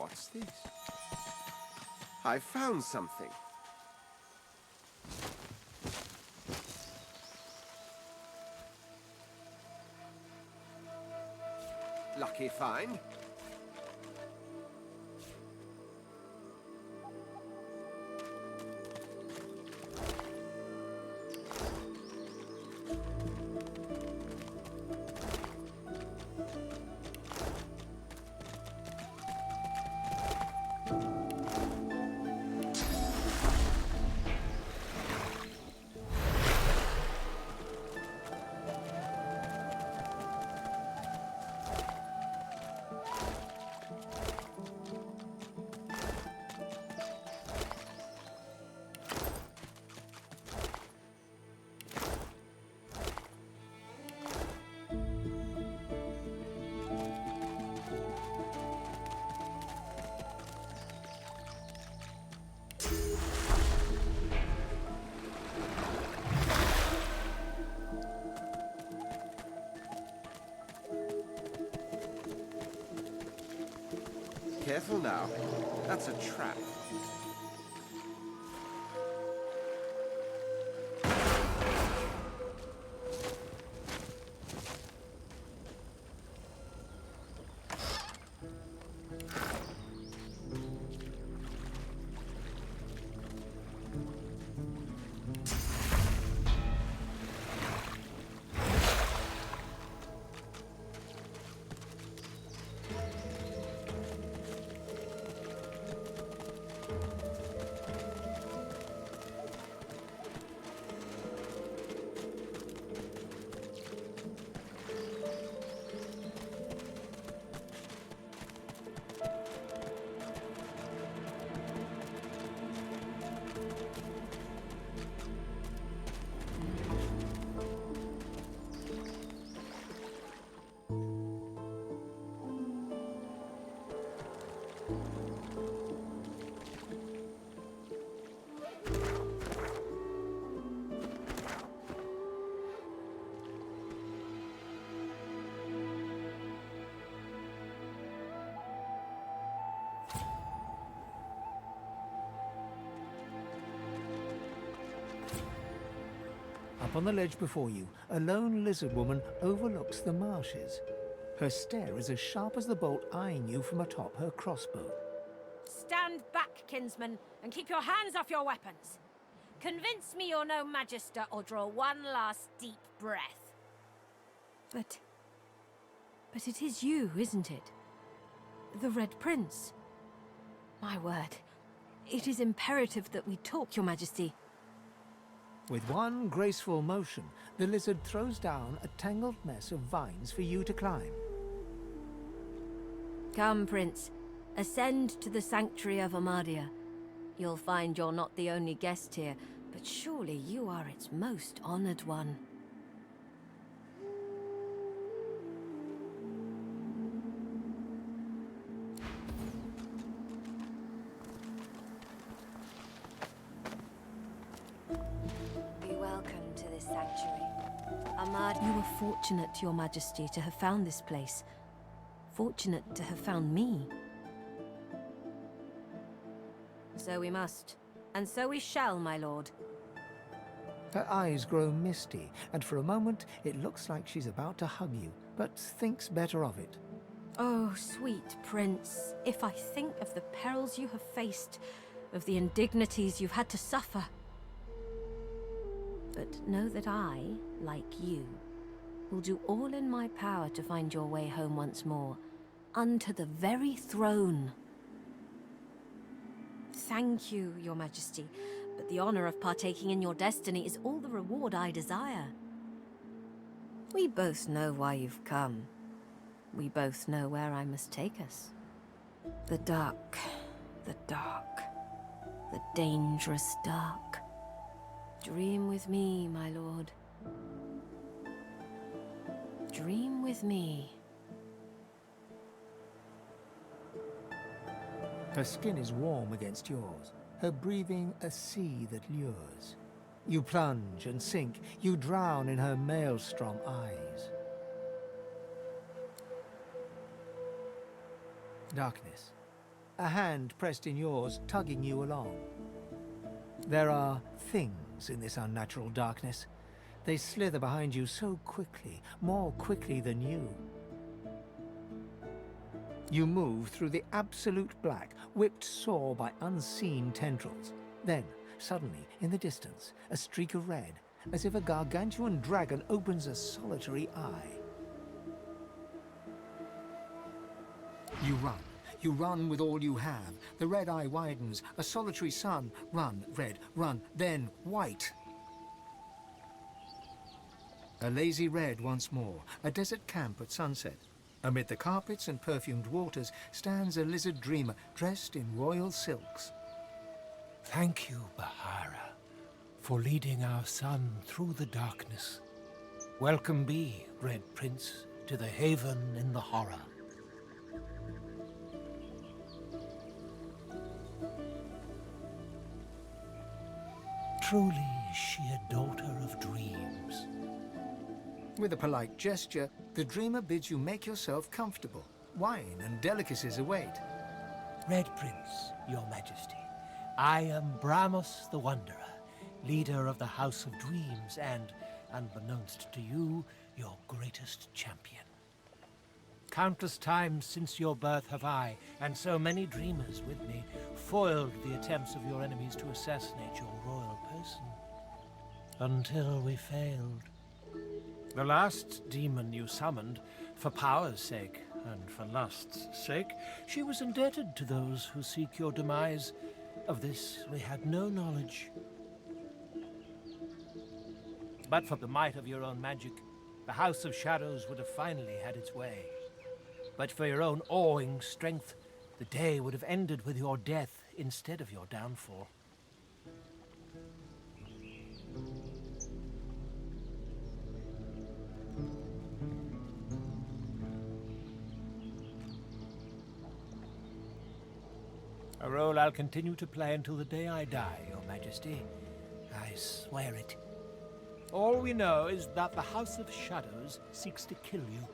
What's this? I found something. Lucky find. Careful now. That's a trap. Up on the ledge before you, a lone lizard woman overlooks the marshes. Her stare is as sharp as the bolt eyeing you from atop her crossbow. Stand back, kinsman, and keep your hands off your weapons. Convince me you're no magister, or draw one last deep breath. But it is you, isn't it? The Red Prince. My word, it is imperative that we talk, your majesty. With one graceful motion, the lizard throws down a tangled mess of vines for you to climb. Come, Prince. Ascend to the sanctuary of Amadia. You'll find you're not the only guest here, but surely you are its most honored one. Be welcome to this sanctuary. Amadia, you were fortunate, your majesty, to have found this place. Fortunate to have found me. So we must. And so we shall, my lord. Her eyes grow misty, and for a moment it looks like she's about to hug you, but thinks better of it. Oh, sweet prince, if I think of the perils you have faced, of the indignities you've had to suffer. But know that I, like you, will do all in my power to find your way home once more, unto the very throne. Thank you, your majesty, but the honor of partaking in your destiny is all the reward I desire. We both know why you've come. We both know where I must take us. The dark, the dangerous dark. Dream with me, my lord. Dream with me. Her skin is warm against yours, her breathing a sea that lures. You plunge and sink, you drown in her maelstrom eyes. Darkness. a hand pressed in yours, tugging you along. There are things in this unnatural darkness. They slither behind you so quickly, more quickly than you. You move through the absolute black, whipped sore by unseen tendrils. Then, suddenly, in the distance, a streak of red, as if a gargantuan dragon opens a solitary eye. You run. You run with all you have. The red eye widens. A solitary sun. Run, red, run, then white. A lazy red once more. A desert camp at sunset. Amid the carpets and perfumed waters stands a lizard dreamer dressed in royal silks. Thank you, Bahara, for leading our son through the darkness. Welcome be, Red Prince, to the haven in the horror. Truly is she a daughter of dreams. With a polite gesture, the dreamer bids you make yourself comfortable. Wine and delicacies await. Red Prince, your majesty, I am Bramos the Wanderer, leader of the House of Dreams and, unbeknownst to you, your greatest champion. Countless times since your birth have I, and so many dreamers with me, foiled the attempts of your enemies to assassinate your royal person. Until we failed. The last demon you summoned, for power's sake, and for lust's sake, she was indebted to those who seek your demise. Of this we had no knowledge. But for the might of your own magic, the House of Shadows would have finally had its way. But for your own awing strength, the day would have ended with your death instead of your downfall. A role I'll continue to play until the day I die, Your Majesty. I swear it. All we know is that the House of Shadows seeks to kill you.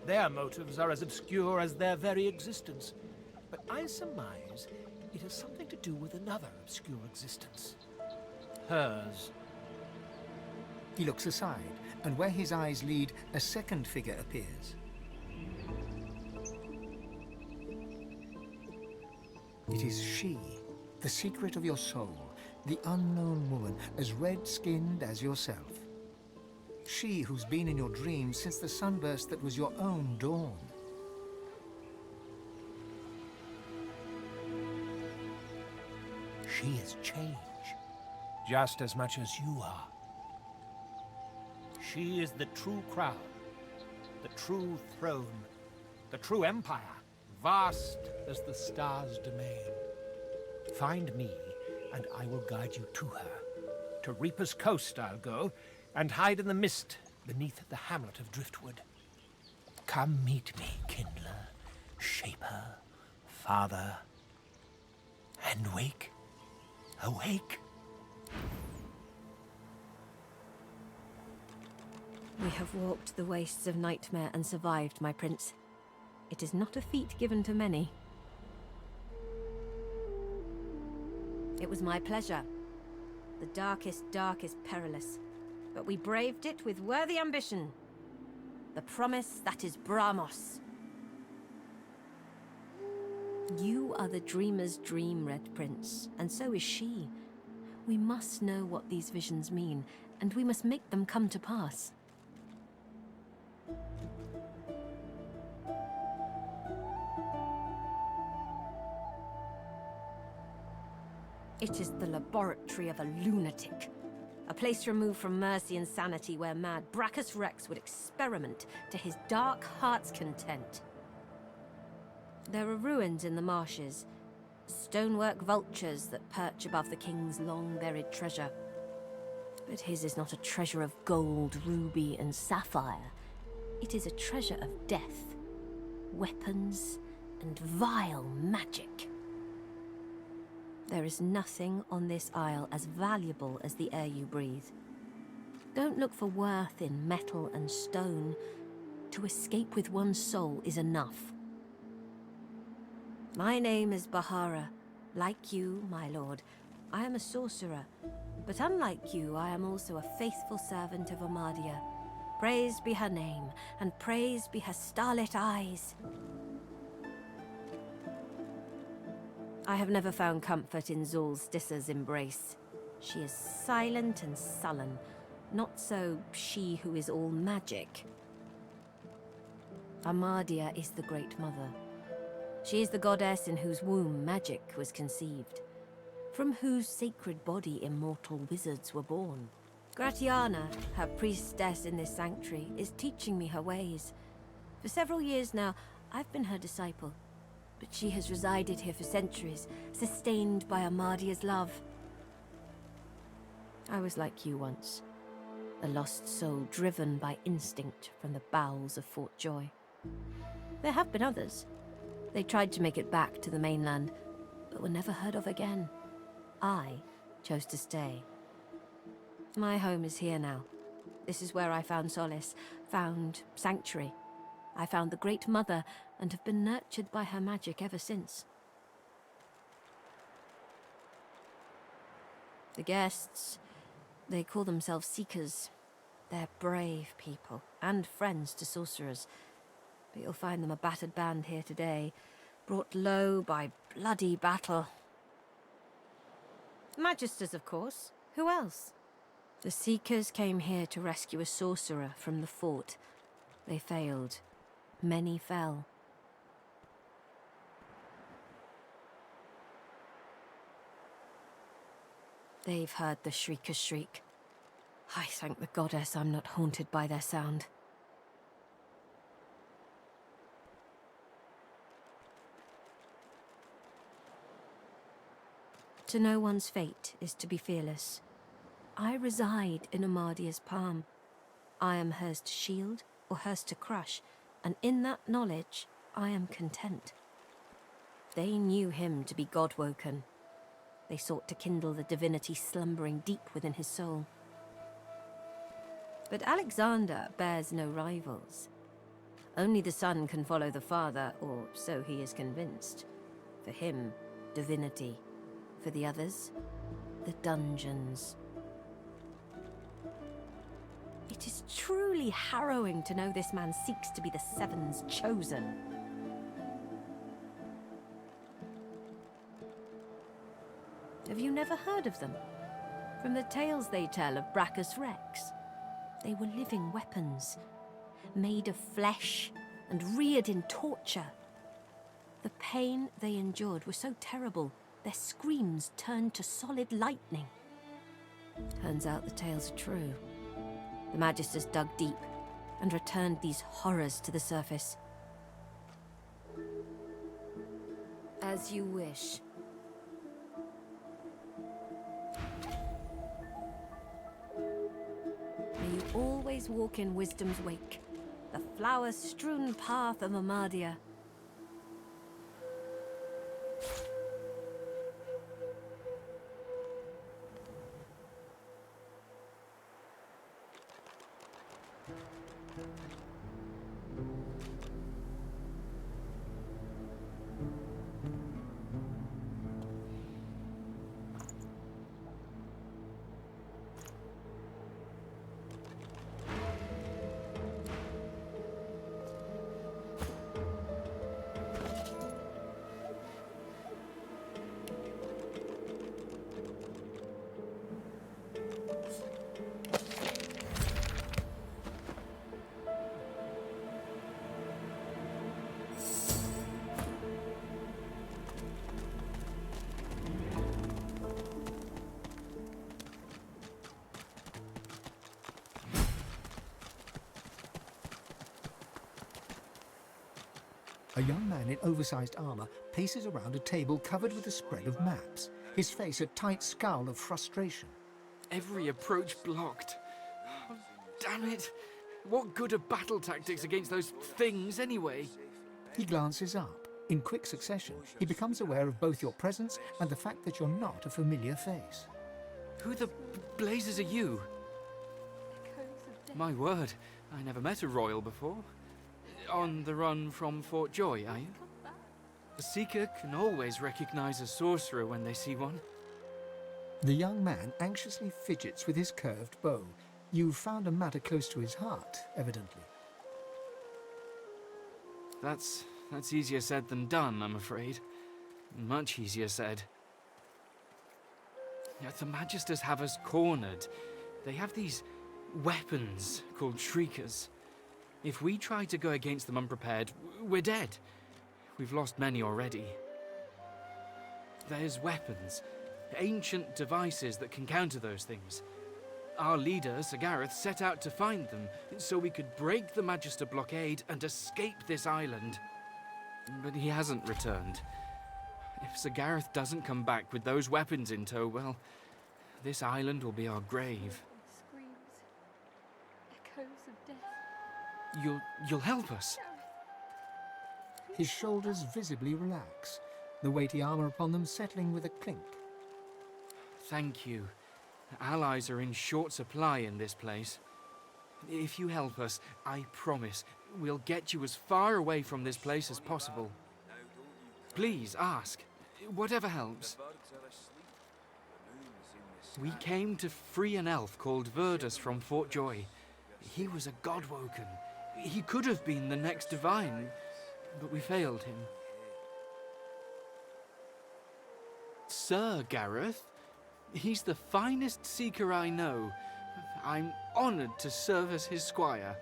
Their motives are as obscure as their very existence. But I surmise it has something to do with another obscure existence. Hers. He looks aside, and where his eyes lead, a second figure appears. It is she, the secret of your soul, the unknown woman, as red-skinned as yourself. She who's been in your dreams since the sunburst that was your own dawn. She is change, just as much as you are. She is the true crown, the true throne, the true empire, vast as the stars' domain. Find me, and I will guide you to her. To Reaper's Coast I'll go, and hide in the mist beneath the hamlet of Driftwood. Come meet me, Kindler, Shaper, Father, and wake, awake. We have walked the wastes of nightmare and survived, my prince. It is not a feat given to many. It was my pleasure. The darkest dark is perilous, but we braved it with worthy ambition. The promise that is Bramos. You are the dreamer's dream, Red Prince, and so is she. We must know what these visions mean, and we must make them come to pass. It is the laboratory of a lunatic. A place removed from mercy and sanity where mad Brachus Rex would experiment to his dark heart's content. There are ruins in the marshes, stonework vultures that perch above the king's long-buried treasure. But his is not a treasure of gold, ruby, and sapphire. It is a treasure of death, weapons, and vile magic. There is nothing on this isle as valuable as the air you breathe. Don't look for worth in metal and stone. To escape with one's soul is enough. My name is Bahara. Like you, my lord, I am a sorcerer. But unlike you, I am also a faithful servant of Amadia. Praised be her name, and praised be her starlit eyes. I have never found comfort in Zulstissa's embrace. She is silent and sullen, not so she who is all magic. Amadia is the Great Mother. She is the goddess in whose womb magic was conceived, from whose sacred body immortal wizards were born. Gratiana, her priestess in this sanctuary, is teaching me her ways. For several years now, I've been her disciple, but she has resided here for centuries, sustained by Amadia's love. I was like you once, a lost soul driven by instinct from the bowels of Fort Joy. There have been others. They tried to make it back to the mainland, but were never heard of again. I chose to stay. My home is here now. This is where I found solace, found sanctuary. I found the Great Mother and have been nurtured by her magic ever since. The guests, they call themselves Seekers. They're brave people and friends to sorcerers. But you'll find them a battered band here today, brought low by bloody battle. Magisters, of course. Who else? The Seekers came here to rescue a sorcerer from the fort. They failed. Many fell. They've heard the Shrieker's shriek. I thank the goddess I'm not haunted by their sound. To know one's fate is to be fearless. I reside in Amadia's palm. I am hers to shield or hers to crush, and in that knowledge, I am content. They knew him to be God-woken. They sought to kindle the divinity slumbering deep within his soul. But Alexander bears no rivals. Only the son can follow the father, or so he is convinced. For him, divinity. For the others, the dungeons. It is truly harrowing to know this man seeks to be the Seven's chosen. Have you never heard of them? From the tales they tell of Brachus Rex. They were living weapons, made of flesh and reared in torture. The pain they endured was so terrible, their screams turned to solid lightning. Turns out the tales are true. The Magisters dug deep and returned these horrors to the surface. As you wish. May you always walk in wisdom's wake, the flower-strewn path of Amadia. A young man in oversized armor paces around a table covered with a spread of maps, his face a tight scowl of frustration. Every approach blocked. Oh, damn it! What good are battle tactics against those things, anyway? He glances up. In quick succession, he becomes aware of both your presence and the fact that you're not a familiar face. Who the blazes are you? My word, I never met a royal before. On the run from Fort Joy, are you? A seeker can always recognize a sorcerer when they see one. The young man anxiously fidgets with his curved bow. You've found a matter close to his heart, evidently. That's easier said than done, I'm afraid. Much easier said. The Magisters have us cornered. They have these weapons called Shriekers. If we try to go against them unprepared, we're dead. We've lost many already. There's weapons, ancient devices that can counter those things. Our leader, Sir Gareth, set out to find them so we could break the Magister blockade and escape this island. But he hasn't returned. If Sir Gareth doesn't come back with those weapons in tow, well, this island will be our grave. Screams. Echoes of death. You'll help us? His shoulders visibly relax, the weighty armor upon them settling with a clink. Thank you. Allies are in short supply in this place. If you help us, I promise we'll get you as far away from this place as possible. Please ask. Whatever helps. We came to free an elf called Verdus from Fort Joy. He was a godwoken. He could have been the next divine, but we failed him. Sir Gareth? He's the finest seeker I know. I'm honored to serve as his squire.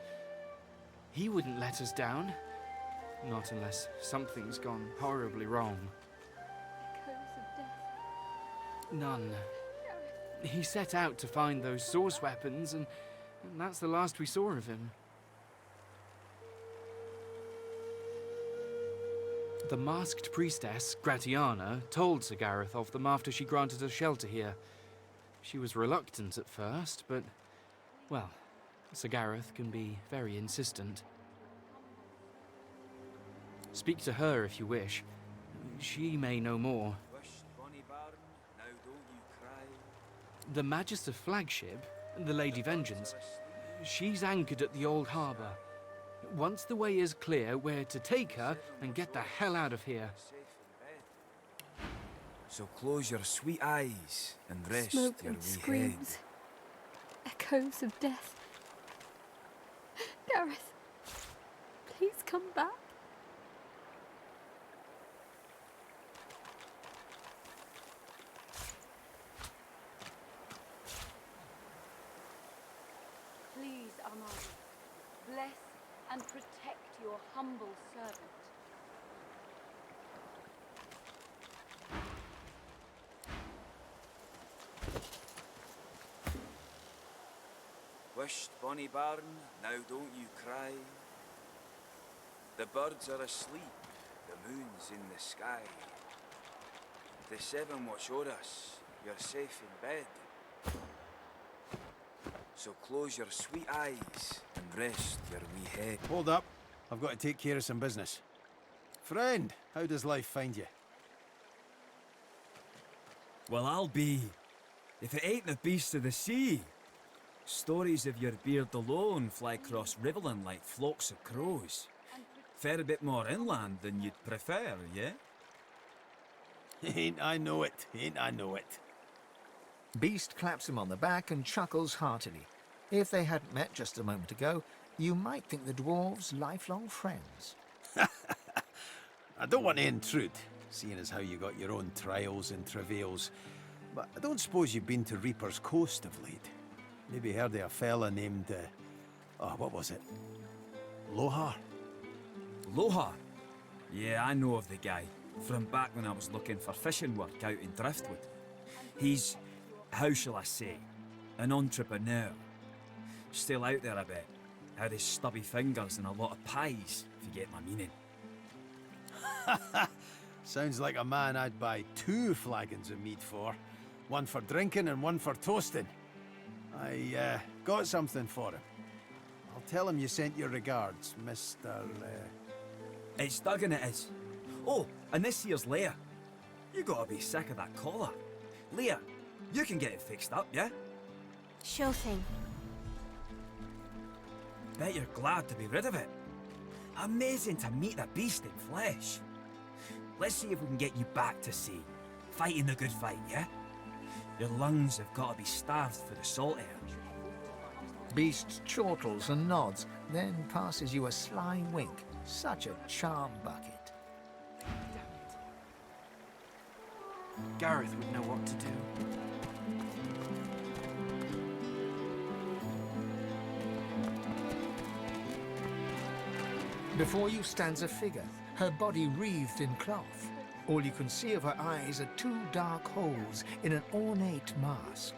He wouldn't let us down. Not unless something's gone horribly wrong. Echoes of death. None. He set out to find those source weapons, and that's the last we saw of him. The masked priestess, Gratiana, told Sir Gareth of them after she granted us shelter here. She was reluctant at first, but, well, Sir Gareth can be very insistent. Speak to her if you wish. She may know more. The Magister flagship, the Lady Vengeance, she's anchored at the old harbour. Once the way is clear, we're to take her and get the hell out of here. So close your sweet eyes and rest Smoke your and wee screams. Echoes of death. Gareth, please come back. Please, Amadia, bless and protect your humble servant. Wisht, bonny bairn, now don't you cry. The birds are asleep, the moon's in the sky. The seven watch o'er us, you're safe in bed. So close your sweet eyes and rest your wee head. Hold up. I've got to take care of some business. Friend, how does life find you? Well, I'll be, if it ain't the beast of the sea. Stories of your beard alone fly across Riverland like flocks of crows. Fair a bit more inland than you'd prefer, yeah? Ain't I know it, ain't I know it. Beast claps him on the back and chuckles heartily. If they hadn't met just a moment ago, you might think the dwarves lifelong friends. I don't want to intrude, seeing as how you got your own trials and travails, but I don't suppose you've been to Reaper's Coast of late. Maybe heard of a fella named, what was it? Lohar? Lohar? Yeah, I know of the guy. From back when I was looking for fishing work out in Driftwood. He's, how shall I say, an entrepreneur. Still out there a bit. Had his stubby fingers and a lot of pies, if you get my meaning. Sounds like a man I'd buy 2 flagons of mead for. One for drinking and one for toasting. I got something for him. I'll tell him you sent your regards, Mr. It's Duggan it is. Oh, and this here's Leia. You gotta be sick of that collar. Leia, you can get it fixed up, yeah? Sure thing. Bet you're glad to be rid of it. Amazing to meet the beast in flesh. Let's see if we can get you back to sea. Fighting the good fight, yeah? Your lungs have got to be starved for the salt air. Beast chortles and nods, then passes you a sly wink. Such a charm bucket. Gareth would know what to do. Before you stands a figure, her body wreathed in cloth. All you can see of her eyes are two dark holes in an ornate mask.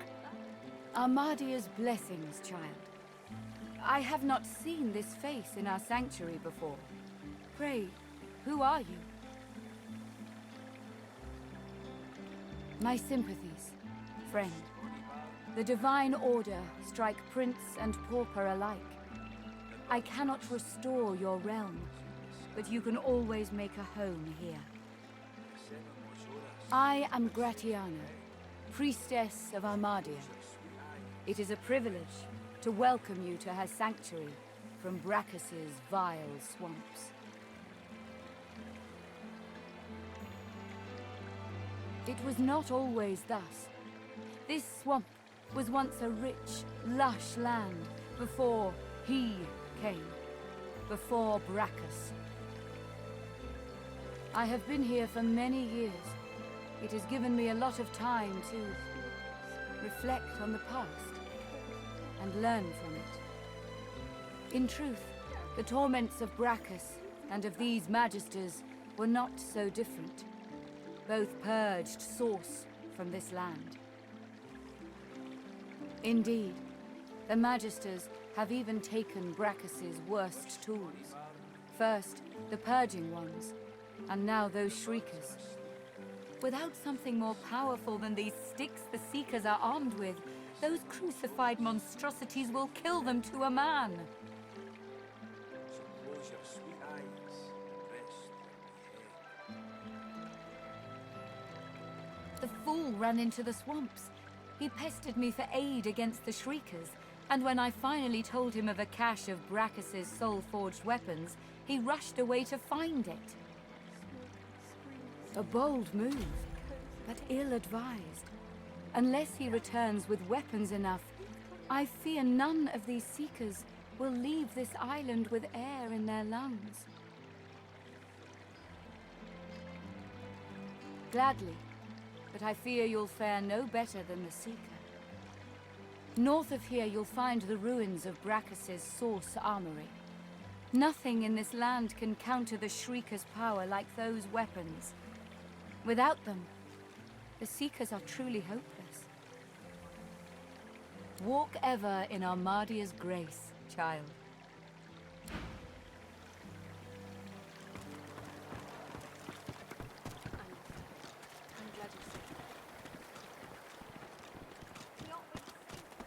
Amadia's blessings, child. I have not seen this face in our sanctuary before. Pray, who are you? My sympathies, friend. The Divine Order strike prince and pauper alike. I cannot restore your realm, but you can always make a home here. I am Gratiana, priestess of Amadia. It is a privilege to welcome you to her sanctuary from Brachus's vile swamps. It was not always thus. This swamp was once a rich, lush land before he came, before Brachus. I have been here for many years. It has given me a lot of time to reflect on the past and learn from it. In truth, the torments of Brachus and of these magisters were not so different. Both purged source from this land. Indeed, the magisters have even taken Brachus's worst tools. First, the purging ones, and now those shriekers. Without something more powerful than these sticks the Seekers are armed with, those crucified monstrosities will kill them to a man. So close your sweet eyes and rest your head. The fool ran into the swamps. He pestered me for aid against the shriekers, and when I finally told him of a cache of Brachus's soul-forged weapons, he rushed away to find it. A bold move, but ill-advised. Unless he returns with weapons enough, I fear none of these Seekers will leave this island with air in their lungs. Gladly, but I fear you'll fare no better than the Seeker. North of here you'll find the ruins of Brachus's source armory. Nothing in this land can counter the Shrieker's power like those weapons. Without them, the Seekers are truly hopeless. Walk ever in Amadia's grace, child.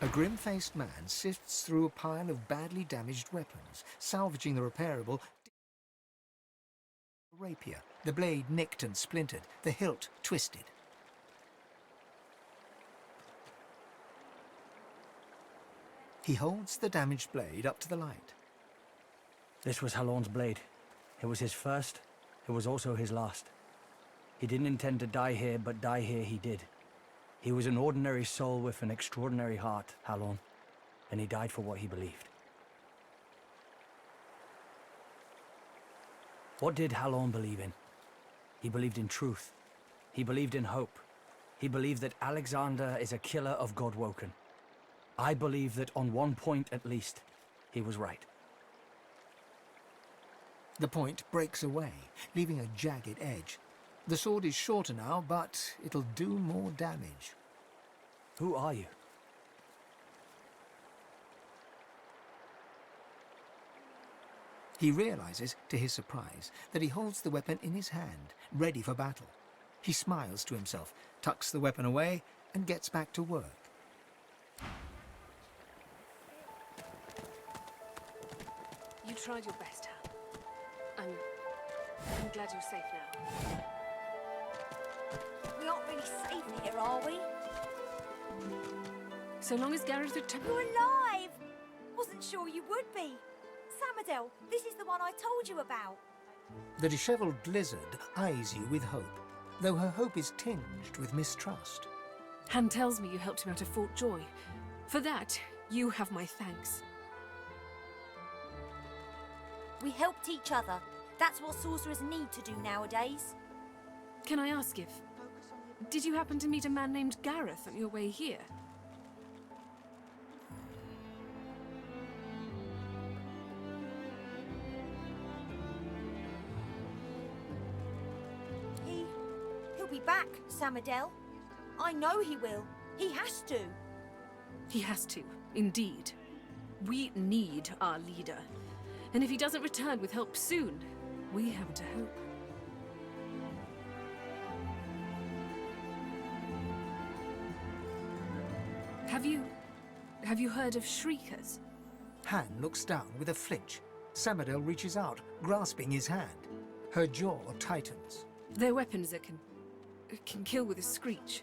A grim-faced man sifts through a pile of badly damaged weapons, salvaging the repairable rapier, the blade nicked and splintered, the hilt twisted. He holds the damaged blade up to the light. This was Halorn's blade. It was his first, it was also his last. He didn't intend to die here, but die here he did. He was an ordinary soul with an extraordinary heart, Halorn, and he died for what he believed. What did Halorn believe in? He believed in truth. He believed in hope. He believed that Alexander is a killer of Godwoken. I believe that on one point at least, he was right. The point breaks away, leaving a jagged edge. The sword is shorter now, but it'll do more damage. Who are you? He realizes, to his surprise, that he holds the weapon in his hand, ready for battle. He smiles to himself, tucks the weapon away, and gets back to work. You tried your best, Hal. I'm glad you're safe now. We aren't really safe here, are we? So long as Gareth returned. You're alive! Wasn't sure you would be. Samadel, this is the one I told you about. The dishevelled lizard eyes you with hope, though her hope is tinged with mistrust. Han tells me you helped him out of Fort Joy. For that, you have my thanks. We helped each other. That's what sorcerers need to do nowadays. Can I ask if... Did you happen to meet a man named Gareth on your way here? He'll be back, Samadel. I know he will. He has to. He has to, indeed. We need our leader. And if he doesn't return with help soon, we haven't a hope. Have you heard of Shriekers? Han looks down with a flinch. Samadel reaches out, grasping his hand. Her jaw tightens. They're weapons that can kill with a screech.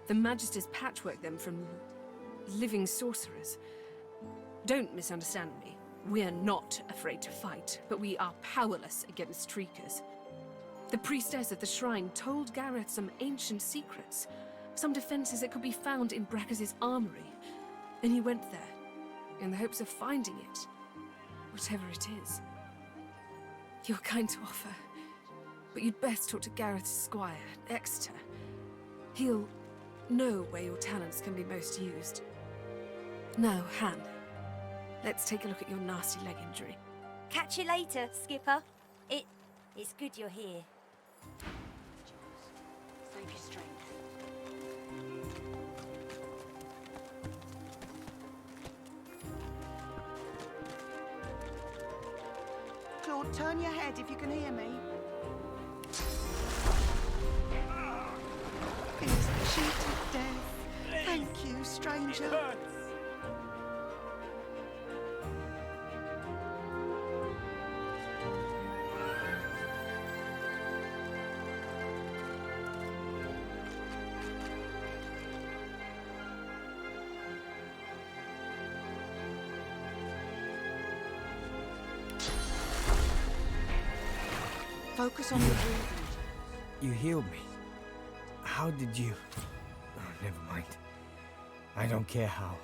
The Magisters patchwork them from living sorcerers. Don't misunderstand me. We're not afraid to fight, but we are powerless against Shriekers. The priestess at the shrine told Gareth some ancient secrets, some defenses that could be found in Brackus's armory, and he went there in the hopes of finding it, whatever it is. You're kind to offer, but you'd best talk to Gareth's squire, Exeter. He'll know where your talents can be most used. Now, Han, let's take a look at your nasty leg injury. Catch you later, Skipper. It's good you're here. Save your strength. Claude, turn your head if you can hear me. He's cheated death. Thank you, stranger. Focus on the breathing. You healed me. How did you... Oh, never mind. I don't care how.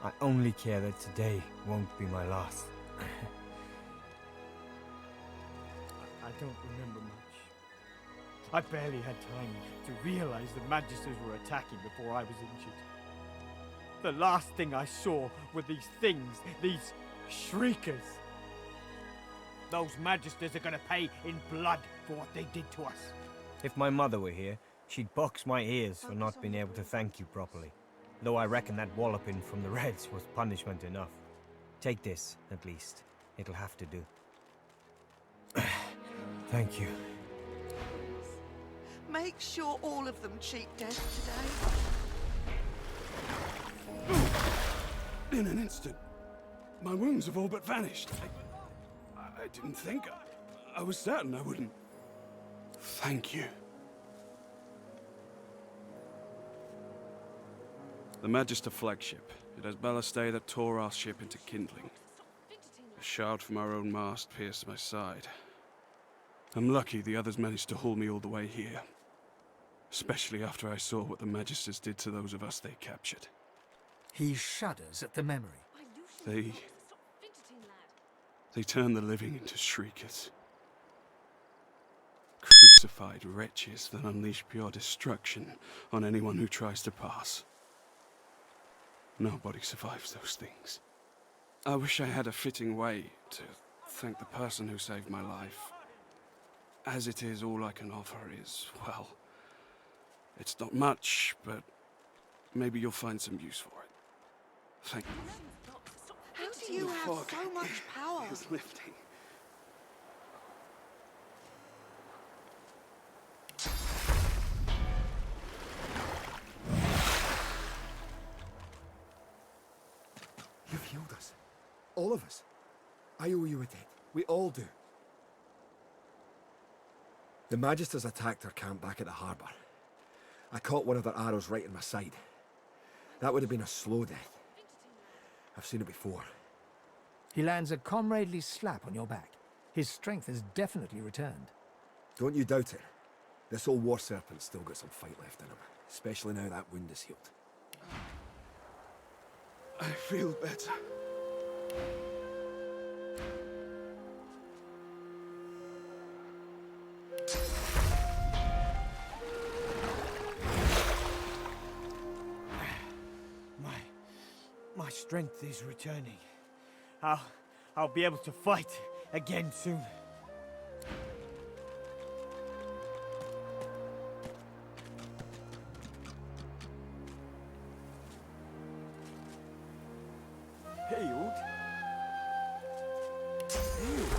I only care that today won't be my last. I don't remember much. I barely had time to realize the Magisters were attacking before I was injured. The last thing I saw were these things, these shriekers. Those Magisters are gonna pay in blood for what they did to us. If my mother were here, she'd box my ears for not being able to thank you properly. Though I reckon that walloping from the Reds was punishment enough. Take this, at least. It'll have to do. Thank you. Make sure all of them cheat death today. In an instant, my wounds have all but vanished. I didn't think. I was certain I wouldn't. Thank you. The Magister flagship. It has ballast that tore our ship into kindling. A shard from our own mast pierced my side. I'm lucky the others managed to haul me all the way here. Especially after I saw what the Magisters did to those of us they captured. He shudders at the memory. They turn the living into shriekers. Crucified wretches that unleash pure destruction on anyone who tries to pass. Nobody survives those things. I wish I had a fitting way to thank the person who saved my life. As it is, all I can offer is, well, it's not much, but maybe you'll find some use for it. Thank you. How do you have so much power? It's lifting. You've healed us. All of us. I owe you a debt. We all do. The Magisters attacked our camp back at the harbour. I caught one of their arrows right in my side. That would have been a slow death. I've seen it before. He lands a comradely slap on your back. His strength has definitely returned. Don't you doubt it. This old war serpent's still got some fight left in him, especially now that wound is healed. I feel better. My strength is returning. I'll be able to fight again soon. Healed? Healed?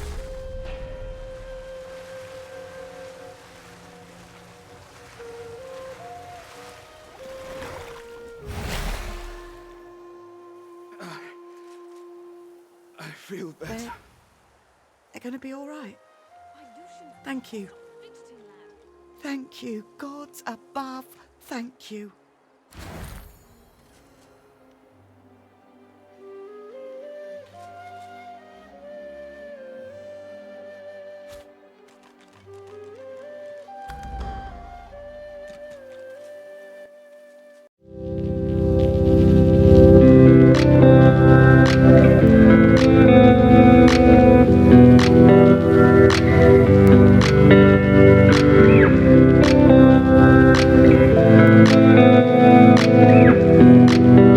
I feel better. They're going to be all right. Thank you. Thank you. Gods above, thank you.